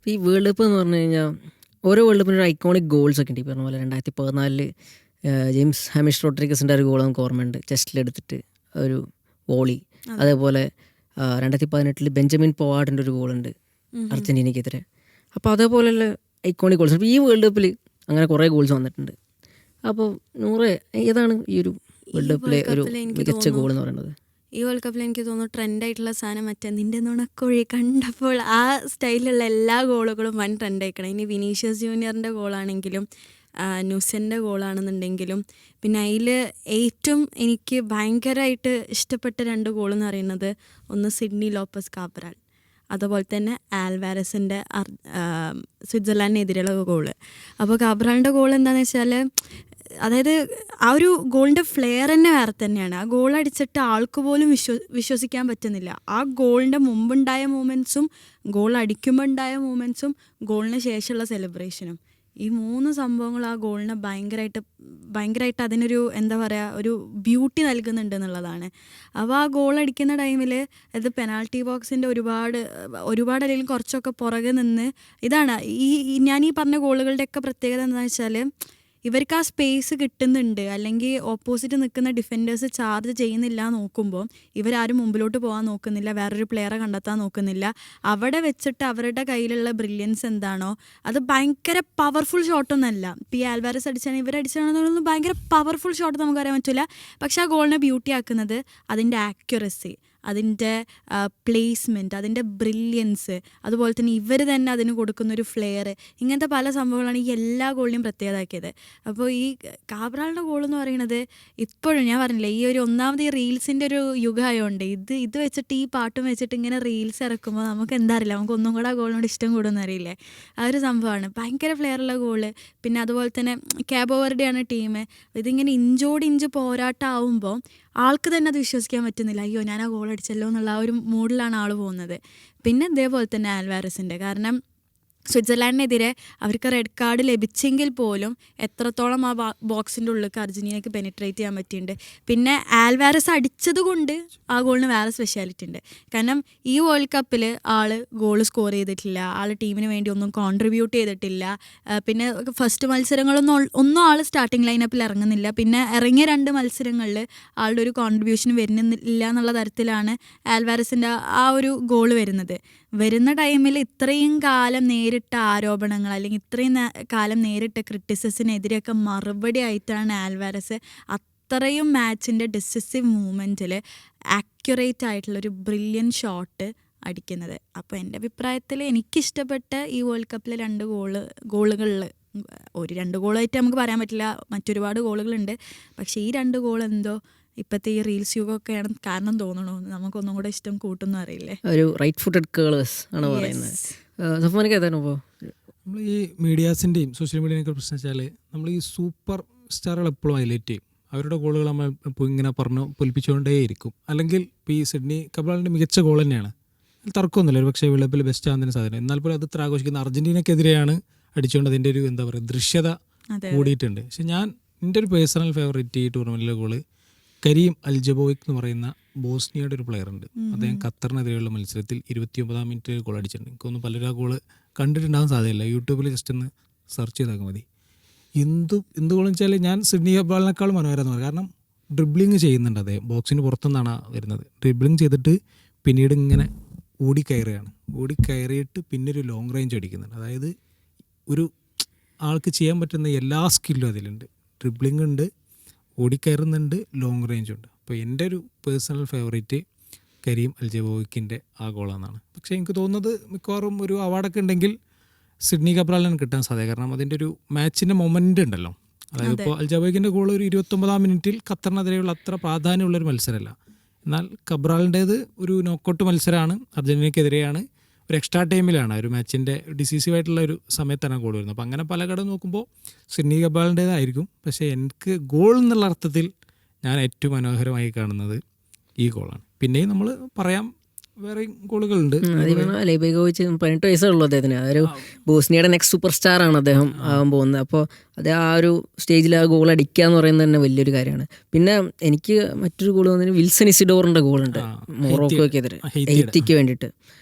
ഈ world cup എന്ന് പറഞ്ഞു കഴിഞ്ഞാൽ ഓരോ വേൾഡ് കപ്പിനും ഒരു ഐക്കോണിക് ഗോൾസ് ഒക്കെ ഉണ്ട്. ഈ പറഞ്ഞ പോലെ 2014 ജെയിംസ് ഹാമിഷ് റോഡ്രിഗസിൻ്റെ ഒരു ഗോൾ നമുക്ക് ഓർമ്മയുണ്ട്, ചെസ്റ്റിലെടുത്തിട്ട് ഒരു വോളി. അതേപോലെ 2018 ബെഞ്ചമിൻ പോവാർഡിൻ്റെ ഒരു ഗോളുണ്ട് അർജൻറ്റീനയ്ക്കെതിരെ. അപ്പോൾ അതേപോലെയുള്ള ഐക്കോണിക് ഗോൾസ്. അപ്പോൾ ഈ വേൾഡ് കപ്പിൽ അങ്ങനെ കുറേ ഗോൾസ് വന്നിട്ടുണ്ട്. അപ്പോൾ നൂറ് ഏതാണ് ഈ ഒരു വേൾഡ് കപ്പിലെ ഒരു മികച്ച ഗോൾ എന്ന് പറയുന്നത്? ഈ വേൾഡ് കപ്പിൽ എനിക്ക് തോന്നുന്നു ട്രെൻഡായിട്ടുള്ള സാധനം മറ്റേ നിൻ്റെ നുണക്കുഴി കണ്ടപ്പോൾ ആ സ്റ്റൈലിലുള്ള എല്ലാ ഗോളുകളും വൻ ട്രെൻഡായിക്കണം. ഇനി വിനീഷ്യസ് ജൂനിയറിൻ്റെ ഗോളാണെങ്കിലും ന്യൂസൻ്റെ ഗോളാണെന്നുണ്ടെങ്കിലും, പിന്നെ അതിൽ ഏറ്റവും എനിക്ക് ഭയങ്കരമായിട്ട് ഇഷ്ടപ്പെട്ട 2 ഗോളെന്ന് പറയുന്നത് ഒന്ന് സിഡ്നി ലോപ്പസ് കാബ്രാൽ, അതുപോലെ തന്നെ ആൽവാരസിൻ്റെ സ്വിറ്റ്സർലാൻഡിനെതിരെയുള്ള ഗോള്. അപ്പോൾ കാബ്രാലിൻ്റെ ഗോൾ എന്താണെന്ന് വെച്ചാൽ, അതായത് ആ ഒരു ഗോളിൻ്റെ ഫ്ലെയർ തന്നെ വേറെ തന്നെയാണ്. ആ ഗോൾ അടിച്ചിട്ട് ആൾക്ക് പോലും വിശ്വസിക്കാൻ പറ്റുന്നില്ല. ആ ഗോളിൻ്റെ മുമ്പുണ്ടായ മൂമെൻറ്റ്സും ഗോൾ അടിക്കുമ്പോൾ ഉണ്ടായ മൂമെൻറ്റ്സും ഗോളിന് ശേഷമുള്ള സെലിബ്രേഷനും, ഈ 3 സംഭവങ്ങൾ ആ ഗോളിനെ ഭയങ്കരമായിട്ട് അതിനൊരു എന്താ പറയുക, ഒരു ബ്യൂട്ടി നൽകുന്നുണ്ട് എന്നുള്ളതാണ്. അപ്പോൾ ആ ഗോൾ അടിക്കുന്ന ടൈമിൽ അത് പെനാൾട്ടി ബോക്സിൻ്റെ ഒരുപാട് അല്ലെങ്കിൽ കുറച്ചൊക്കെ പുറകെ നിന്ന്, ഇതാണ് ഞാൻ ഈ പറഞ്ഞ ഗോളുകളുടെയൊക്കെ പ്രത്യേകത എന്താണെന്ന് വെച്ചാൽ, ഇവർക്ക് ആ സ്പേസ് കിട്ടുന്നുണ്ട്, അല്ലെങ്കിൽ ഓപ്പോസിറ്റ് നിൽക്കുന്ന ഡിഫൻഡേഴ്സ് ചാർജ് ചെയ്യുന്നില്ല നോക്കുമ്പോൾ ഇവരാരും മുമ്പിലോട്ട് പോകാൻ നോക്കുന്നില്ല, വേറൊരു പ്ലെയറെ കണ്ടെത്താൻ നോക്കുന്നില്ല. അവിടെ വെച്ചിട്ട് അവരുടെ കയ്യിലുള്ള ബ്രില്യൻസ് എന്താണോ അത് ഭയങ്കര പവർഫുൾ ഷോട്ടൊന്നുമല്ല. ഇപ്പോൾ ഈ ആൽവാരസ് അടിച്ചാണ് ഇവരടിച്ചാണെന്നൊന്നും ഭയങ്കര പവർഫുൾ ഷോട്ട് നമുക്കറിയാൻ പറ്റില്ല. പക്ഷെ ആ ഗോളിനെ ബ്യൂട്ടി ആക്കുന്നത് അതിൻ്റെ ആക്യുറസി, അതിൻ്റെ പ്ലേസ്മെൻറ്റ്, അതിൻ്റെ ബ്രില്യൻസ്, അതുപോലെ തന്നെ ഇവർ തന്നെ അതിന് കൊടുക്കുന്നൊരു ഫ്ലെയർ, ഇങ്ങനത്തെ പല സംഭവങ്ങളാണ് ഈ എല്ലാ ഗോളിനെയും പ്രത്യേകതയാക്കിയത്. അപ്പോൾ ഈ കാബ്രാളിൻ്റെ ഗോൾ എന്ന് പറയുന്നത് ഇപ്പോഴും ഞാൻ പറഞ്ഞില്ലേ, ഈ ഒരു ഒന്നാമത് ഈ റീൽസിൻ്റെ ഒരു യുഗമായതുകൊണ്ട് ഇത് വെച്ചിട്ട് ഈ പാട്ടും വെച്ചിട്ട് ഇങ്ങനെ റീൽസ് ഇറക്കുമ്പോൾ നമുക്ക് എന്താ അറിയില്ല, നമുക്ക് ഒന്നും കൂടെ ആ ഗോളിനോട് ഇഷ്ടം കൂടുമെന്ന് അറിയില്ലേ. ആ ഒരു സംഭവമാണ് ഭയങ്കര ഫ്ലെയറുള്ള ഗോള്. പിന്നെ അതുപോലെ തന്നെ കാബോ വെർഡെയാണ് ടീം. ഇതിങ്ങനെ ഇഞ്ചോടിഞ്ച് പോരാട്ടമാവുമ്പോൾ ആൾക്ക് തന്നെ അത് വിശ്വസിക്കാൻ പറ്റുന്നില്ല, അയ്യോ ഞാൻ ആ ഗോൾ അടിച്ചല്ലോ എന്നുള്ള ആ ഒരു മൂഡിലാണ് ആൾ പോകുന്നത്. പിന്നെ ഇതേപോലെ തന്നെ ആൽവാരസിൻ്റെ, കാരണം സ്വിറ്റ്സർലാൻഡിനെതിരെ അവർക്ക് റെഡ് കാർഡ് ലഭിച്ചെങ്കിൽ പോലും എത്രത്തോളം ആ ബോക്സിൻ്റെ ഉള്ളിലേക്ക് അർജൻറ്റീനയ്ക്ക് പെനിട്രേറ്റ് ചെയ്യാൻ പറ്റിയിട്ടുണ്ട്. പിന്നെ ആൽവാരസ് അടിച്ചത് കൊണ്ട് ആ ഗോളിന് വേറെ സ്പെഷ്യാലിറ്റി ഉണ്ട്. കാരണം ഈ വേൾഡ് കപ്പിൽ ആൾ ഗോൾ സ്കോർ ചെയ്തിട്ടില്ല, ആൾ ടീമിന് വേണ്ടി ഒന്നും കോൺട്രിബ്യൂട്ട് ചെയ്തിട്ടില്ല. പിന്നെ ഫസ്റ്റ് മത്സരങ്ങളൊന്നും ആൾ സ്റ്റാർട്ടിംഗ് ലൈനപ്പിൽ ഇറങ്ങുന്നില്ല. പിന്നെ ഇറങ്ങിയ 2 മത്സരങ്ങളിൽ ആളുടെ ഒരു കോൺട്രിബ്യൂഷൻ വരുന്നില്ല എന്നുള്ള തരത്തിലാണ് ആൽവാരസിൻ്റെ ആ ഒരു ഗോൾ വരുന്ന ടൈമിൽ ഇത്രയും കാലം നേരിട്ട ആരോപണങ്ങൾ, അല്ലെങ്കിൽ ഇത്രയും കാലം നേരിട്ട ക്രിറ്റിസിസിനെതിരെയൊക്കെ മറുപടി ആയിട്ടാണ് ആൽവാരസ് അത്രയും മാച്ചിൻ്റെ ഡിസിസീവ് മൂമെൻറ്റിൽ ആക്യുറേറ്റ് ആയിട്ടുള്ളൊരു ബ്രില്യൻ ഷോട്ട് അടിക്കുന്നത്. അപ്പോൾ എൻ്റെ അഭിപ്രായത്തിൽ എനിക്കിഷ്ടപ്പെട്ട ഈ വേൾഡ് കപ്പിലെ 2 ഗോളുകളിൽ ഒരു 2 ഗോളായിട്ട് നമുക്ക് പറയാൻ പറ്റില്ല, മറ്റൊരുപാട് ഗോളുകളുണ്ട്. പക്ഷേ ഈ 2 ഗോൾ എന്തോ ഇപ്പോഴത്തെ ഈ റീൽസ് യുഗമൊക്കെയാണ് കാരണം തോന്നണോ, നമുക്കൊന്നും കൂടെ ഇഷ്ടം കൂട്ടുന്നു അറിയില്ലേ. ഒരു റൈറ്റ് ഫുട്ടഡ് കേളേഴ്സ് ആണ് പറയുന്നത്. സഫ്വാനക്ക് ഏതാണ്? ഇപ്പോൾ നമ്മൾ ഈ മീഡിയാസിൻ്റെയും സോഷ്യൽ മീഡിയയൊക്കെ പ്രശ്നം വെച്ചാൽ, നമ്മൾ ഈ സൂപ്പർ സ്റ്റാറുകൾ എപ്പോഴും ഹൈലൈറ്റ് ചെയ്യും, അവരുടെ ഗോളുകൾ നമ്മൾ ഇപ്പോൾ ഇങ്ങനെ പൊലിപ്പിച്ചുകൊണ്ടേയിരിക്കും. അല്ലെങ്കിൽ ഇപ്പോൾ ഈ സിഡ്നി കബ്രാലിൻ്റെ മികച്ച ഗോൾ തന്നെയാണ്, തർക്കമൊന്നുമില്ല, ഒരു പക്ഷേ വേൾഡ് കപ്പിൽ ബെസ്റ്റ് ആകുന്നതിന് സാധനം. എന്നാൽ പോലും അത് ഇത്ര ആഘോഷിക്കുന്ന അർജൻറ്റീനയ്ക്കെതിരെയാണ് അടിച്ചുകൊണ്ട് അതിൻ്റെ ഒരു എന്താ പറയുക ദൃശ്യത കൂടിയിട്ടുണ്ട്. പക്ഷെ എൻ്റെ ഒരു പേഴ്സണൽ ഫേവറേറ്റ് ഈ ടൂർണമെൻറ്റിലെ ഗോള് കരീം അൽജബോവിക് എന്ന് പറയുന്ന ബോസ്നിയയുടെ ഒരു പ്ലെയർ ഉണ്ട്. അദ്ദേഹം ഖത്തറിനെതിരെയുള്ള മത്സരത്തിൽ 29-ാം മിനിറ്റിൽ ഗോൾ അടിച്ചിട്ടുണ്ട്. എനിക്കൊന്നും പലരും ആ ഗോള് കണ്ടിട്ടുണ്ടാകാൻ സാധ്യതയില്ല, യൂട്യൂബിൽ ജസ്റ്റ് ഒന്ന് സെർച്ച് ചെയ്താൽ മതി. എന്ത് ഗോളെന്ന് വെച്ചാൽ, ഞാൻ സിഡ്നി കബ്രാളിനേക്കാൾ മനോഹരമെന്ന് പറയും. കാരണം ഡ്രിബ്ലിങ് ചെയ്യുന്നുണ്ട് അദ്ദേഹം, ബോക്സിന് പുറത്തുനിന്നാണ് വരുന്നത്. ഡ്രിബ്ലിങ് ചെയ്തിട്ട് പിന്നീട് ഇങ്ങനെ ഓടിക്കയറിയിട്ട് പിന്നെ ഒരു ലോങ് റേഞ്ച് അടിക്കുന്നുണ്ട്. അതായത് ഒരു ആൾക്ക് ചെയ്യാൻ പറ്റുന്ന എല്ലാ സ്കില്ലും അതിലുണ്ട്. ഡ്രിബ്ലിങ് ഉണ്ട്, ഓടിക്കയറുന്നുണ്ട്, ലോങ് റേഞ്ച് ഉണ്ട്. അപ്പോൾ എൻ്റെ ഒരു പേഴ്സണൽ ഫേവറേറ്റ് കരീം അൽജബോവിക്കിൻ്റെ ആ ഗോളാണെന്നാണ്. പക്ഷേ എനിക്ക് തോന്നുന്നത് മിക്കവാറും ഒരു അവാർഡൊക്കെ ഉണ്ടെങ്കിൽ സിഡ്നി കബ്രാലിനാണ് കിട്ടാൻ സാധ്യത. കാരണം അതിൻ്റെ ഒരു മാച്ചിൻ്റെ മൊമെൻ്റ് ഉണ്ടല്ലോ. അതായത് ഇപ്പോൾ അൽജബോവിക്കിൻ്റെ ഗോൾ ഒരു 29-ാം മിനിറ്റിൽ ഖത്തറിനെതിരെയുള്ള അത്ര പ്രാധാന്യമുള്ളൊരു മത്സരമല്ല. എന്നാൽ കബ്രാലിൻ്റേത് ഒരു നോക്കൗട്ട് മത്സരമാണ്, അർജൻറ്റീനയ്ക്കെതിരെയാണ്, ഒരു എക്സ്ട്രാ ടൈമിലാണ്, ഒരു മാച്ചിൻ്റെ ഡിസീസീവായിട്ടുള്ള ഒരു സമയത്താണ് ഗോൾ വരുന്നത്. അപ്പോൾ അങ്ങനെ പല ഘടകം നോക്കുമ്പോൾ സിഡ്നി കബ്രാലിൻ്റേതായിരിക്കും. പക്ഷേ എനിക്ക് ഗോൾ എന്നുള്ള അർത്ഥത്തിൽ ഞാൻ ഏറ്റവും മനോഹരമായി കാണുന്നത് ഈ ഗോളാണ്. പിന്നെയും നമ്മൾ പറയാം വേറെ ഗോളുകളുണ്ട്. 18 വയസ്സേ ഉള്ളൂ അദ്ദേഹത്തിന്. അതൊരു ബോസ്നിയയുടെ നെക്സ്റ്റ് സൂപ്പർ സ്റ്റാർ ആണ് അദ്ദേഹം ആകാൻ പോകുന്നത്. അപ്പോൾ അത് ആ ഒരു സ്റ്റേജിൽ ആ ഗോൾ അടിക്കുക എന്ന് പറയുന്നത് തന്നെ വലിയൊരു കാര്യമാണ്. പിന്നെ എനിക്ക് മറ്റൊരു ഗോൾ വന്നതിന് വിൽസൺ ഇസിഡോറിൻ്റെ ഗോളുണ്ട് മൊറോക്കോയ്ക്കെതിരെ, ഹെയ്ത്തിക്ക് വേണ്ടിയിട്ട്.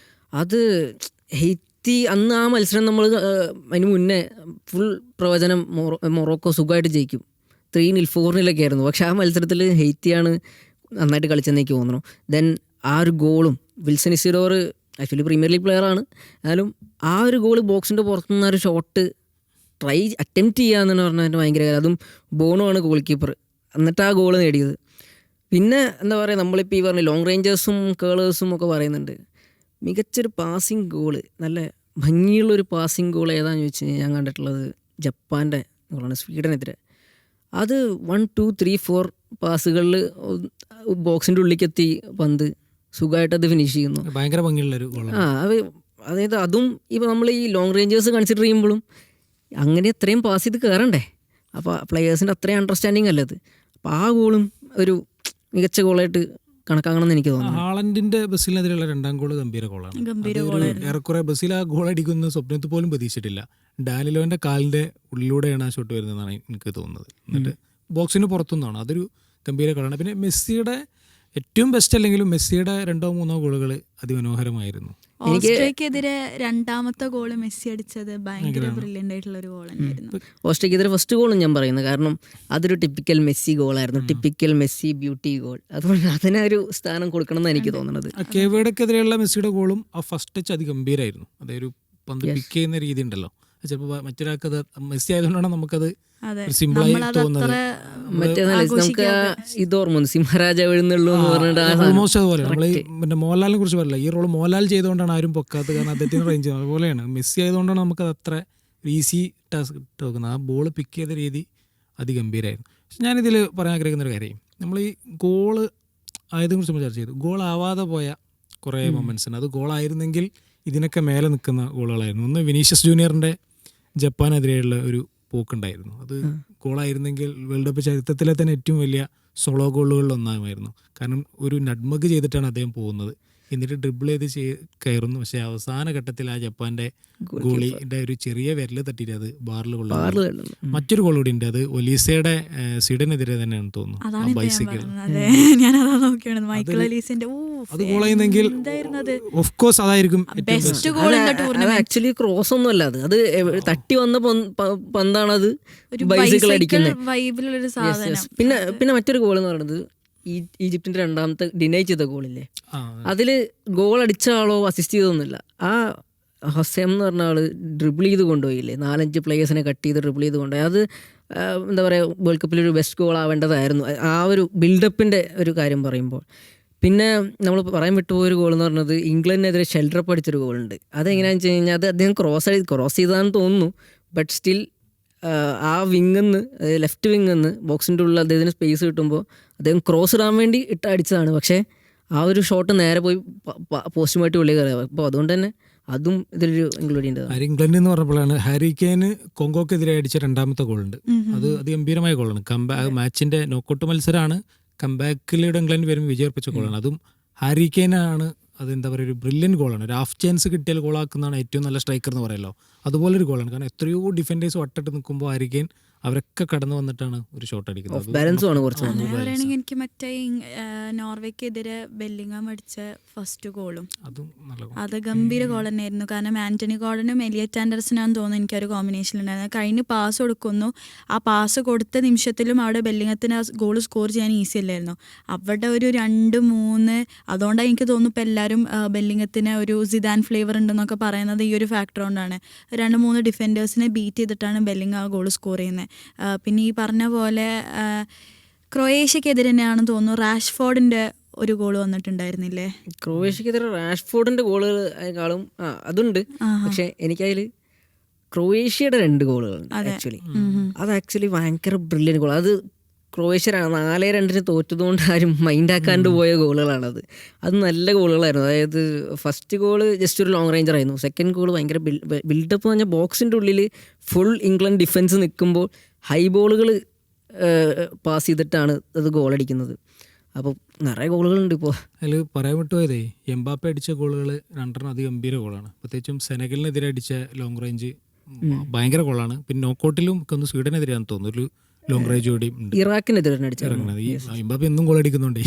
അത് അന്ന് ആ മത്സരം നമ്മൾ അതിന് മുന്നേ ഫുൾ പ്രവചനം മൊറോക്കോ സുഖമായിട്ട് ജയിക്കും, 3-0 4-0 ആയിരുന്നു. പക്ഷെ ആ മത്സരത്തിൽ ഹെയ്ത്തിയാണ് നന്നായിട്ട് കളിച്ചെന്ന് എനിക്ക് തോന്നുന്നു. ദെൻ ആ ഒരു ഗോളും Wilson Isidor actually premier league പ്ലെയറാണ്, എന്നാലും ആ ഒരു ഗോൾ ബോക്സിൻ്റെ പുറത്തുനിന്ന് ഒരു ഷോട്ട് അറ്റംപ്റ്റ് ചെയ്യാന്ന് പറഞ്ഞാൽ ഭയങ്കര കാര്യം. അതും ബോണോ ആണ് ഗോൾ കീപ്പർ, എന്നിട്ട് ആ ഗോൾ നേടിയത്. പിന്നെ എന്താ പറയുക, നമ്മളിപ്പോൾ ഈ പറഞ്ഞ ലോങ് റേഞ്ചേഴ്സും കേളേഴ്സും ഒക്കെ പറയുന്നുണ്ട്, മികച്ചൊരു പാസിങ് ഗോള്, നല്ല ഭംഗിയുള്ളൊരു പാസിങ് ഗോൾ ഏതാണെന്ന് ചോദിച്ചു കഴിഞ്ഞാൽ ഞാൻ കണ്ടിട്ടുള്ളത് ജപ്പാൻ്റെ ഗോളാണ് സ്വീഡനെതിരെ. അത് 1 2 3 4 പാസുകളിൽ ബോക്സിൻ്റെ ഉള്ളിലേക്ക് പന്ത് സുഖമായിട്ടത് ഫിനിഷ് ചെയ്യുന്നു. ഭയങ്കര ഭംഗിയുള്ളൊരു അതായത് അതും ഇപ്പോൾ നമ്മൾ ഈ ലോങ് റേഞ്ചേഴ്സ് കൺസിഡർ ചെയ്യുമ്പോഴും അങ്ങനെ എത്രയും പാസ് ചെയ്ത് കയറണ്ടേ, അപ്പോൾ പ്ലെയേഴ്സിൻ്റെ അത്രയും അണ്ടർസ്റ്റാൻഡിങ് അല്ലത്. അപ്പോൾ ആ ഗോളും ഒരു മികച്ച ഗോളായിട്ട് കണക്കാക്കണമെന്ന് എനിക്ക് തോന്നുന്നു. ഹാളൻഡിന്റെ ബസിലിനെതിരെയുള്ള 2ാം ഗോള് ഗംഭീര ഗോളാണ്. ഏറെക്കുറെ ബസിൽ ആ ഗോൾ അടിക്കുന്ന സ്വപ്നത്തിൽ പോലും പ്രതീക്ഷിച്ചിട്ടില്ല. ഡാനിലോന്റെ കാലിന്റെ ഉള്ളിലൂടെയാണ് ആ ഷോട്ട് വരുന്നതെന്നാണ് എനിക്ക് തോന്നുന്നത്. എന്നിട്ട് ബോക്സിന് പുറത്തുനിന്നാണ്. അതൊരു ഗംഭീര ഗോളാണ്. പിന്നെ മെസ്സിയുടെ ഏറ്റവും ബെസ്റ്റ് അല്ലെങ്കിലും മെസ്സിയുടെ 2 3 ഗോളുകൾ അതിമനോഹരമായിരുന്നു. ഓസ്ട്രിയക്കെതിരെ 2ാമത്തെ ഗോള് മെസ്സി അടിച്ചത് ഭയങ്കര ബ്രില്യൻ്റ് ആയിട്ടുള്ള ഒരു ഗോൾ തന്നെയായിരുന്നു. ഓസ്ട്രിയക്കെതിരെ ഫസ്റ്റ് ഗോളും ഞാൻ പറയുന്നത്, കാരണം അതൊരു ടിപ്പിക്കൽ മെസ്സി ഗോളായിരുന്നു, ടിപ്പിക്കൽ മെസ്സി ബ്യൂട്ടി ഗോൾ. അതുകൊണ്ട് അതിനൊരു സ്ഥാനം കൊടുക്കണം എന്ന് എനിക്ക് തോന്നുന്നത്. കേവേഡക്കെതിരെയുള്ള മെസ്സിയുടെ ഗോളും ആ ഫസ്റ്റ് ടച്ച് അതിഗംഭീരായിരുന്നു. അതൊരു പന്ത് പിക്ക് ചെയ്യുന്ന രീതി ഉണ്ടല്ലോ, ചിലപ്പോൾ മറ്റൊരാൾക്ക് അത് മെസ്സി ആയതുകൊണ്ടാണ് നമുക്കത് സിമ്പിളായി തോന്നുന്നത്. നമുക്ക് ഇത് ഓർമ്മ സിംഹരാജ എഴുന്നള്ളൂ എന്ന് പറഞ്ഞിട്ട് ഓൾമോസ്റ്റ് അതുപോലെ. നമ്മൾ ഈ പിന്നെ മോഹൻലാലിനെ കുറിച്ച് പറയില്ല, ഈ റോൾ മോഹൻലാൽ ചെയ്തുകൊണ്ടാണ് ആരും പൊക്കാത്തത്, കാരണം അദ്ദേഹത്തിന് റേഞ്ച് അതുപോലെയാണ്. മെസ്സി ആയതുകൊണ്ടാണ് നമുക്കത് അത്ര ഈസി ടാസ്ക് തോന്നുന്നത്. ആ ബോൾ പിക്ക് ചെയ്ത രീതി അതിഗംഭീരമായിരുന്നു. പക്ഷെ ഞാനിതിൽ പറയാൻ ആഗ്രഹിക്കുന്ന ഒരു കാര്യം, നമ്മൾ ഈ ഗോള് ആയതിനെക്കുറിച്ച് നമ്മൾ ചർച്ച ചെയ്തു. ഗോൾ ആവാതെ പോയ കുറേ മൊമെൻറ്റ്സ് ഉണ്ട്. അത് ഗോളായിരുന്നെങ്കിൽ ഇതിനൊക്കെ മേലെ നിൽക്കുന്ന ഗോളുകളായിരുന്നു. ഒന്ന് വിനീഷ്യസ് ജൂനിയറിൻ്റെ ജപ്പാനെതിരെയുള്ള ഒരു പോക്കുണ്ടായിരുന്നു. അത് ഗോളായിരുന്നെങ്കിൽ വേൾഡ് കപ്പ് ചരിത്രത്തിലെ തന്നെ ഏറ്റവും വലിയ സോളോ ഗോളുകളിലൊന്നായിരുന്നു. കാരണം ഒരു നഡ്മഗ് ചെയ്തിട്ടാണ് അദ്ദേഹം പോകുന്നത്, എന്നിട്ട് ഡ്രിബിൾ ചെയ്ത് കയറുന്നു. പക്ഷേ അവസാന ഘട്ടത്തിൽ ആ ജപ്പാന്റെ ഗോളിയുടെ ഒരു ചെറിയ വിരല് തട്ടിയിട്ട് അത് ബാറിൽ കൊള്ളുന്നു. മറ്റൊരു ഗോൾ കൂടി ഉണ്ട്, അത് ഒലീസയുടെ സ്വീഡനെതിരെ തന്നെയാണ് തോന്നുന്നു, ബൈസിക്കിൾ. അത് ഗോളായിരുന്നെങ്കിൽ ഓഫ് കോഴ്സ് അതായിരിക്കും ആക്ച്വലി ക്രോസ് ഒന്നും അല്ല, അത് തട്ടി വന്ന പന്താണത് ബൈസിക്കിൾ അടിക്കുന്നത്. പിന്നെ മറ്റൊരു ഗോൾ എന്ന് പറയുന്നത് ഈജിപ്തിന്റെ 2ാമത്തെ ഡിനൈ ചെയ്ത ഗോളില്ലേ, അതിൽ ഗോൾ അടിച്ച ആളോ അസിസ്റ്റ് ചെയ്തൊന്നുമില്ല, ആ ഹസേം എന്ന് പറഞ്ഞ ആള് ഡ്രിബിൾ ചെയ്ത് കൊണ്ടുപോയില്ലേ, 4-5 പ്ലേയേഴ്സിനെ കട്ട് ചെയ്ത് ഡ്രിബിൾ ചെയ്ത് കൊണ്ടുപോയി. അത് എന്താ പറയുക, വേൾഡ് കപ്പിലൊരു ബെസ്റ്റ് ഗോൾ ആവേണ്ടതായിരുന്നു ആ ഒരു ബിൽഡപ്പിൻ്റെ ഒരു കാര്യം പറയുമ്പോൾ. പിന്നെ നമ്മൾ പറയാൻ വിട്ടുപോയൊരു ഗോൾ എന്ന് പറഞ്ഞത് ഇംഗ്ലണ്ടിനെതിരെ ഷെൽട്ടറപ്പ് അടിച്ചൊരു ഗോളുണ്ട്. അതെങ്ങനെയാണെന്ന് വെച്ച് കഴിഞ്ഞാൽ അത് അദ്ദേഹം ക്രോസ് ചെയ്താന്ന് തോന്നുന്നു, ബട്ട് സ്റ്റിൽ ആ വിങ്ങെന്ന് ലെഫ്റ്റ് വിങ്ങെന്ന് ബോക്സിൻ്റെ ഉള്ളിൽ അദ്ദേഹത്തിന് സ്പേസ് കിട്ടുമ്പോൾ അദ്ദേഹം ക്രോസ് ഇടാൻ വേണ്ടി അടിച്ചതാണ്. പക്ഷേ ആ ഒരു ഷോട്ട് നേരെ പോയി പോസ്റ്റുമായിട്ട് ഉള്ളിൽ കയറിയത്. അപ്പോൾ അതുകൊണ്ട് തന്നെ അതും ഇതിലൊരു ഇൻക്ലൂഡ് ഇംഗ്ലണ്ട് എന്ന് പറഞ്ഞപ്പോഴാണ് ഹാരി കെയ്ന് കോങ്കോക്കെതിരെ അടിച്ച 2ാമത്തെ ഗോളുണ്ട്. അത് ഗംഭീരമായ ഗോളാണ്. മാച്ചിന്റെ നോക്കൗട്ട് മത്സരമാണ്, കംബാക്കിലൂടെ ഇംഗ്ലണ്ട് വരുമ്പോൾ വിജയിപ്പിച്ച ഗോളാണ്. അതും ഹാരി കെയ്നാണ്. അതെന്താ പറയുക, ഒരു ബ്രില്യൻറ്റ് ഗോളാണ്. ഒരു ഹാഫ് ചാൻസ് കിട്ടിയാൽ ഗോളാക്കുന്നതാണ് ഏറ്റവും നല്ല സ്ട്രൈക്കർ എന്ന് പറയുമല്ലോ, അതുപോലൊരു ഗോളാണ്. കാരണം എത്രയോ ഡിഫൻഡേഴ്സ് വട്ടിട്ട് നിൽക്കുമ്പോൾ ഹാരി കെയ്ൻ അവരൊക്കെ കടന്നു വന്നിട്ടാണ് ഒരു ഷോട്ട് അടിക്കുന്നത്. പറയുകയാണെങ്കിൽ എനിക്ക് മറ്റേ നോർവേക്കെതിരെ ബെല്ലിംഗാം അടിച്ച ഫസ്റ്റ് ഗോളും അത് ഗംഭീര ഗോൾ തന്നെയായിരുന്നു. കാരണം ആന്റണി ഗോർഡനും എലിയറ്റ് ആൻഡർസനാന്ന് തോന്നുന്നു എനിക്കൊരു കോമ്പിനേഷൻ ഉണ്ടായിരുന്നു. കഴിഞ്ഞ് പാസ് കൊടുക്കുന്നു, ആ പാസ് കൊടുത്ത നിമിഷത്തിലും അവിടെ ബെല്ലിംഗത്തിന് ആ ഗോൾ സ്കോർ ചെയ്യാൻ ഈസി അല്ലായിരുന്നു. അവിടെ ഒരു 2-3 അതുകൊണ്ടാണ് എനിക്ക് തോന്നുന്നു ഇപ്പോൾ എല്ലാവരും ബെല്ലിംഗത്തിന് ഒരു സിദാൻ ഫ്ലേവർ ഉണ്ടെന്നൊക്കെ പറയുന്നത് ഈ ഒരു ഫാക്ടർ കൊണ്ടാണ്. 2-3 ഡിഫൻഡേഴ്സിനെ ബീറ്റ് ചെയ്തിട്ടാണ് ബെല്ലിംഗ് ആ ഗോൾ സ്കോർ ചെയ്യുന്നത്. പിന്നെ ഈ പറഞ്ഞ പോലെ ക്രൊയേഷ്യക്കെതിരെ തന്നെയാണെന്ന് തോന്നുന്നു റാഷ്ഫോർഡിന്റെ ഒരു ഗോൾ വന്നിട്ടുണ്ടായിരുന്നില്ലേ? ക്രൊയേഷ്യക്കെതിരെ റാഷ്ഫോർഡിന്റെ ഗോളുകളെക്കാളും അതുണ്ട്. പക്ഷെ എനിക്കതിൽ ക്രൊയേഷ്യയുടെ 2 ഗോളുകളുണ്ട് ആക്ച്വലി. അത് ആക്ച്വലി ഭയങ്കര ബ്രില്യൻ ഗോൾ. അത് ക്രൊയേഷ്യ 4-2 തോറ്റതുകൊണ്ട് ആരും മൈൻഡാക്കാണ്ട് പോയ ഗോളുകളാണത്. അത് നല്ല ഗോളുകളായിരുന്നു. അതായത് ഫസ്റ്റ് ഗോള് ജസ്റ്റ് ഒരു ലോങ് റേഞ്ചർ ആയിരുന്നു. സെക്കൻഡ് ഗോൾ ഭയങ്കര ബിൽഡപ്പ് എന്ന് പറഞ്ഞാൽ ബോക്സിൻ്റെ ഉള്ളിൽ ഫുൾ ഇംഗ്ലണ്ട് ഡിഫൻസ് നിൽക്കുമ്പോൾ ഹൈ ബോളുകൾ പാസ് ചെയ്തിട്ടാണ് അത് ഗോളടിക്കുന്നത്. അപ്പോൾ നിറയെ ഗോളുകളുണ്ട് ഇപ്പോൾ. അതിൽ പറയാൻ വിട്ടുപോയതേ, എംബാപ്പെ അടിച്ച ഗോളുകൾ 2 അതിഗംഭീര ഗോളാണ്. പ്രത്യേകിച്ചും സെനഗലിനെതിരെ അടിച്ച ലോങ് റേഞ്ച് ഭയങ്കര ഗോളാണ്. പിന്നെ നോക്കൗട്ടിലും ഒക്കെ ഒന്ന് സ്വീഡനെതിരെയാണെന്ന് തോന്നുന്നു, ഒരു ലോങ് റേഞ്ച് കൂടി ഉണ്ട് ഇറാഖിനെതിരെ അടിച്ചു ഇറങ്ങുന്നത്. ഈ എംബാപ്പെ എന്നും ഗോൾ അടിക്കുന്നുണ്ടേ.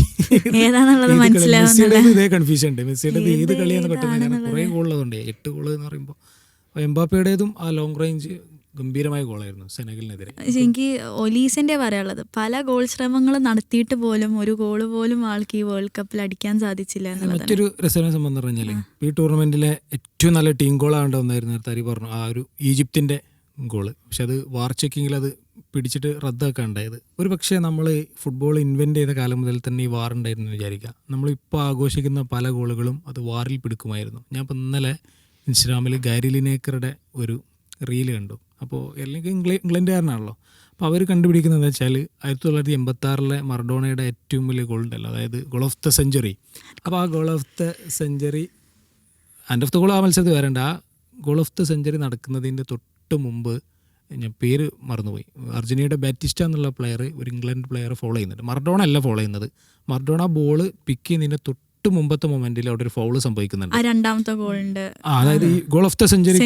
ഏതാന്നുള്ളത് മനസ്സിലാവുന്നില്ല. മെസ്സിയുടെ ഇതേ കൺഫ്യൂഷൻ ഉണ്ട്. മെസ്സിയുടെ ഏത് കളിയാന്ന് പെട്ടെന്ന് കുറേ ഗോളുള്ളതുണ്ട്, 8 ഗോൾ എന്ന് പറയുമ്പോൾ. അപ്പോൾ എംബാപ്പയുടേതും ആ ലോങ് റേഞ്ച് ഗംഭീരമായ ഗോളായിരുന്നു സെനഗലിനെതിരെ. എനിക്ക് ഒലീസിന്റെ പറയാനുള്ളത്, പല ഗോൾ ശ്രമങ്ങൾ നടത്തിയിട്ട് പോലും ഒരു ഗോൾ പോലും ആൾക്ക് ഈ വേൾഡ് കപ്പിൽ അടിക്കാൻ സാധിച്ചില്ല എന്നുള്ളത്. മറ്റൊരു രസകരമായ സംബന്ധം പറഞ്ഞാൽ ഈ ടൂർണമെന്റിലെ ഏറ്റവും നല്ല ടീം ഗോളാവേണ്ട ഒന്നായിരുന്നു നേരത്തെ അരി പറഞ്ഞു, ആ ഒരു ഈജിപ്തിന്റെ ഗോള്. പക്ഷെ അത് വാർ ചെക്കിങ്ങിൽ അത് പിടിച്ചിട്ട് റദ്ദാക്കാൻ ഉണ്ടായത്. ഒരു പക്ഷേ നമ്മൾ ഫുട്ബോൾ ഇൻവെന്റ് ചെയ്ത കാലം മുതൽ തന്നെ ഈ വാർ ഉണ്ടായിരുന്നു വിചാരിക്കുക. നമ്മളിപ്പോൾ ആഘോഷിക്കുന്ന പല ഗോളുകളും അത് വാറിൽ പിടിക്കുമായിരുന്നു. ഞാൻ ഇപ്പം ഇന്നലെ ഇൻസ്റ്റാഗ്രാമിൽ ഗാരി ലിനേക്കറുടെ ഒരു റീല് കണ്ടു. അപ്പോൾ അല്ലെങ്കിൽ ഇംഗ്ലണ്ടുകാരനാണല്ലോ. അപ്പോൾ അവർ കണ്ടുപിടിക്കുന്നത് എന്താ വെച്ചാൽ 1986 മറഡോണയുടെ ഏറ്റവും വലിയ ഗോൾ ഉണ്ടല്ലോ, അതായത് ഗോൾ ഓഫ് ദ സെഞ്ചുറി. അപ്പോൾ ആ goal of the century, and of the goal ആ മത്സരത്തിൽ വരേണ്ട, ആ ഗോൾ ഓഫ് ദ സെഞ്ചുറി നടക്കുന്നതിൻ്റെ തൊട്ട് മുമ്പ്, ഞാൻ പേര് മറന്നുപോയി, അർജന്റീനയുടെ ബാറ്റിസ്റ്റ എന്നുള്ള പ്ലെയർ ഒരു ഇംഗ്ലണ്ട് പ്ലെയർ ഫോളോ ചെയ്യുന്നുണ്ട്. മറഡോണ അല്ല ഫോളോ ചെയ്യുന്നത്, മറഡോണ ബോൾ പിക്ക് ചെയ്യുന്നതിൻ്റെ തൊട്ട് മുമ്പത്തെ മൊമെന്റിൽ അവിടെ ഒരു ഫൗള് സംഭവിക്കുന്നുണ്ട്. രണ്ടാമത്തെ ഗോളിന്റെ, അതായത് ഈ ഗോൾ ഓഫ് ദ സെഞ്ചുറി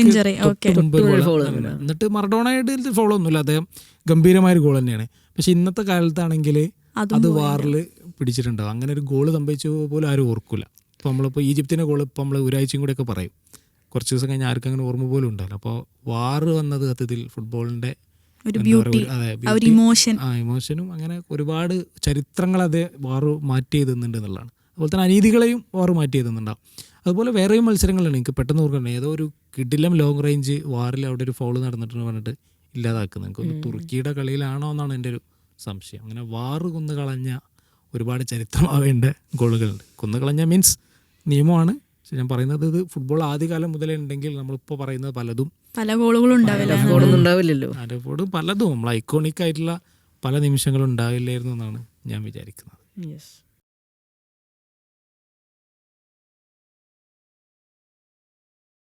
മുമ്പ് foul എന്നിട്ട് മറഡോണയുടെ ഫൗളൊന്നുമില്ല, അദ്ദേഹം ഗംഭീരമായൊരു ഗോൾ തന്നെയാണ്. പക്ഷെ ഇന്നത്തെ കാലത്താണെങ്കിൽ അത് വാറിൽ പിടിച്ചിട്ടുണ്ടാവും. അങ്ങനെ ഒരു ഗോള് സംഭവിച്ചു പോലും ആരും ഓർക്കില്ല. ഇപ്പോൾ നമ്മളിപ്പോൾ ഈജിപ്തിൻ്റെ ഗോൾ ഇപ്പോൾ നമ്മൾ ഒരാഴ്ചയും കൂടെയൊക്കെ പറയും, കുറച്ച് ദിവസം കഴിഞ്ഞാൽ ആർക്കും അങ്ങനെ ഓർമ്മ പോലും ഉണ്ടാവില്ല. അപ്പോൾ വാറ് വന്നത് സത്യത്തിൽ ഫുട്ബോളിൻ്റെ ഇമോഷനും അങ്ങനെ ഒരുപാട് ചരിത്രങ്ങൾ അത് വാറ് മാറ്റി എഴുതുന്നുണ്ട് എന്നുള്ളതാണ്. അതുപോലെ തന്നെ അനീതികളെയും വാറ് മാറ്റി എഴുതുന്നുണ്ടാവും. അതുപോലെ വേറെയും മത്സരങ്ങളുണ്ട്. എനിക്ക് പെട്ടെന്ന് ഓർക്കണം, ഏതോ ഒരു കിടിലം ലോങ് റേഞ്ച് വാറിൽ അവിടെ ഒരു ഫൗള് നടന്നിട്ടെന്ന് പറഞ്ഞിട്ട് ഇല്ലാതാക്കുന്നത്. എനിക്കൊന്ന് തുർക്കിയുടെ കളിയിലാണോ എന്നാണ് എൻ്റെ ഒരു സംശയം. അങ്ങനെ വാറ് കൊന്നു കളഞ്ഞ ഒരുപാട് ചരിത്രമാവേണ്ട ഗോളുകളുണ്ട്. കൊന്നു കളഞ്ഞ മീൻസ് നിയമമാണ്. പക്ഷെ ഞാൻ പറയുന്നത് ഇത് ഫുട്ബോൾ ആദ്യകാലം മുതലേ ഉണ്ടെങ്കിൽ നമ്മളിപ്പോൾ പറയുന്നത് പലതും പല ഗോളുകളും ഉണ്ടാവില്ലല്ലോ. അതിനോട് പലതും നമ്മൾ ഐക്കോണിക് ആയിട്ടുള്ള പല നിമിഷങ്ങളും ഉണ്ടാവില്ലായിരുന്നു എന്നാണ് ഞാൻ വിചാരിക്കുന്നത്. യെസ്.